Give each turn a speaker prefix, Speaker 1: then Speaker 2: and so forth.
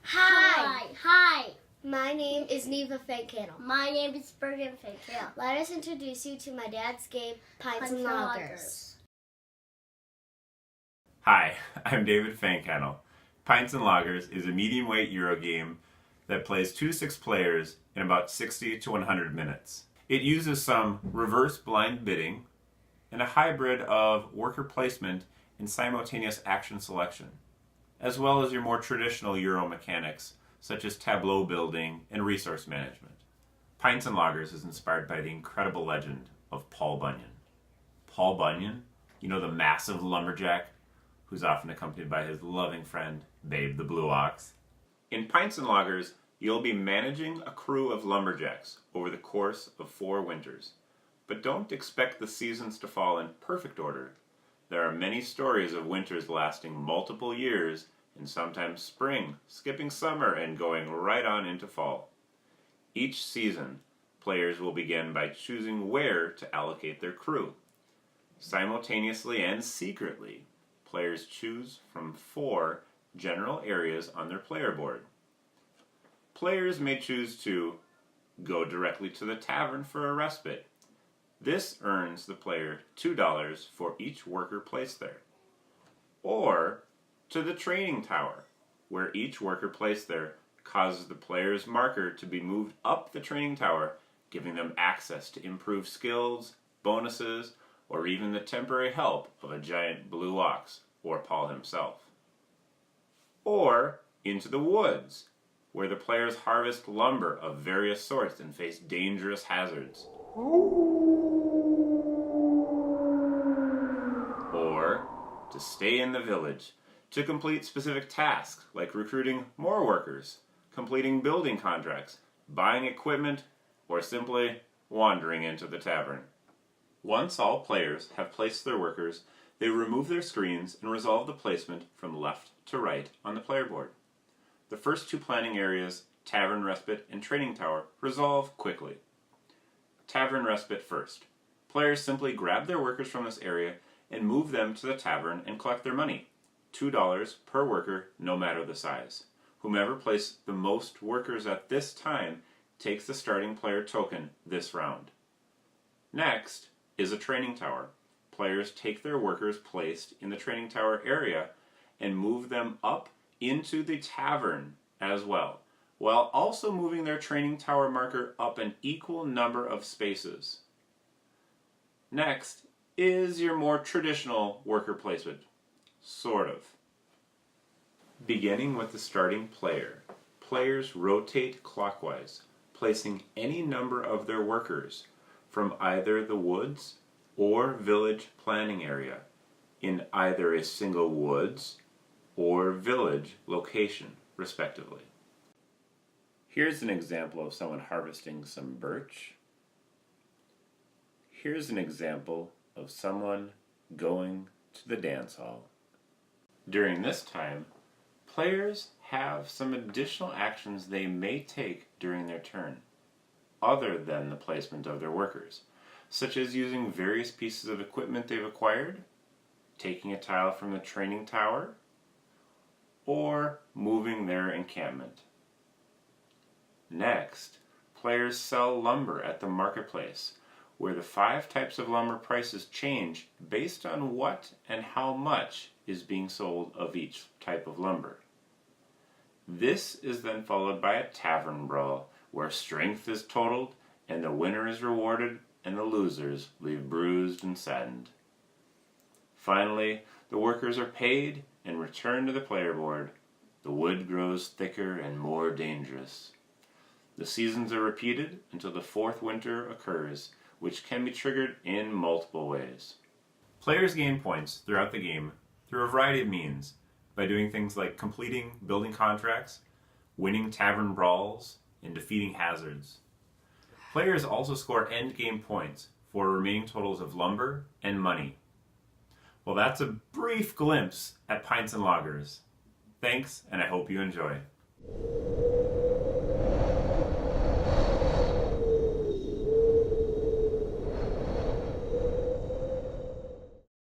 Speaker 1: Hi.
Speaker 2: My name is Neva Fankannel.
Speaker 1: My name is Bergen Fankannel.
Speaker 2: Let us introduce you to my dad's game, Pints and Loggers.
Speaker 3: Hi, I'm David Fankannel. Pints and Loggers is a medium-weight Euro game that plays 2 to 6 players in about 60 to 100 minutes. It uses some reverse blind bidding and a hybrid of worker placement and simultaneous action selection, as well as your more traditional Euro mechanics such as tableau building and resource management. Pints and Loggers is inspired by the incredible legend of Paul Bunyan. Paul Bunyan, you know, the massive lumberjack who's often accompanied by his loving friend, Babe the Blue Ox. In Pints and Loggers, you'll be managing a crew of lumberjacks over the course of 4 winters. But don't expect the seasons to fall in perfect order. There are many stories of winters lasting multiple years, and sometimes spring, skipping summer and going right on into fall. Each season, players will begin by choosing where to allocate their crew. Simultaneously and secretly, players choose from 4 general areas on their player board. Players may choose to go directly to the tavern for a respite. This earns the player $2 for each worker placed there. Or to the training tower, where each worker placed there causes the player's marker to be moved up the training tower, giving them access to improved skills, bonuses, or even the temporary help of a giant blue ox or Paul himself. Or into the woods, where the players harvest lumber of various sorts and face dangerous hazards. Or to stay in the village, to complete specific tasks like recruiting more workers, completing building contracts, buying equipment, or simply wandering into the tavern. Once all players have placed their workers, they remove their screens and resolve the placement from left to right on the player board. The first 2 planning areas, Tavern, Respite, and Training Tower, resolve quickly. Tavern Respite first. Players simply grab their workers from this area and move them to the tavern and collect their money. $2 per worker, no matter the size. Whomever placed the most workers at this time takes the starting player token this round. Next is a training tower. Players take their workers placed in the training tower area and move them up into the tavern as well, while also moving their training tower marker up an equal number of spaces. Next is your more traditional worker placement. Sort of. Beginning with the starting player, players rotate clockwise, placing any number of their workers from either the woods or village planning area in either a single woods or village location, respectively. Here's an example of someone harvesting some birch. Here's an example of someone going to the dance hall. During this time, players have some additional actions they may take during their turn, other than the placement of their workers, such as using various pieces of equipment they've acquired, taking a tile from the training tower, or moving their encampment. Next, players sell lumber at the marketplace, where the 5 types of lumber prices change based on what and how much is being sold of each type of lumber. This is then followed by a tavern brawl, where strength is totaled and the winner is rewarded and the losers leave bruised and saddened. Finally, the workers are paid and return to the player board. The wood grows thicker and more dangerous. The seasons are repeated until the 4th winter occurs, which can be triggered in multiple ways. Players gain points throughout the game through a variety of means, by doing things like completing building contracts, winning tavern brawls, and defeating hazards. Players also score endgame points for remaining totals of lumber and money. Well, that's a brief glimpse at Pints and Loggers. Thanks, and I hope you enjoy.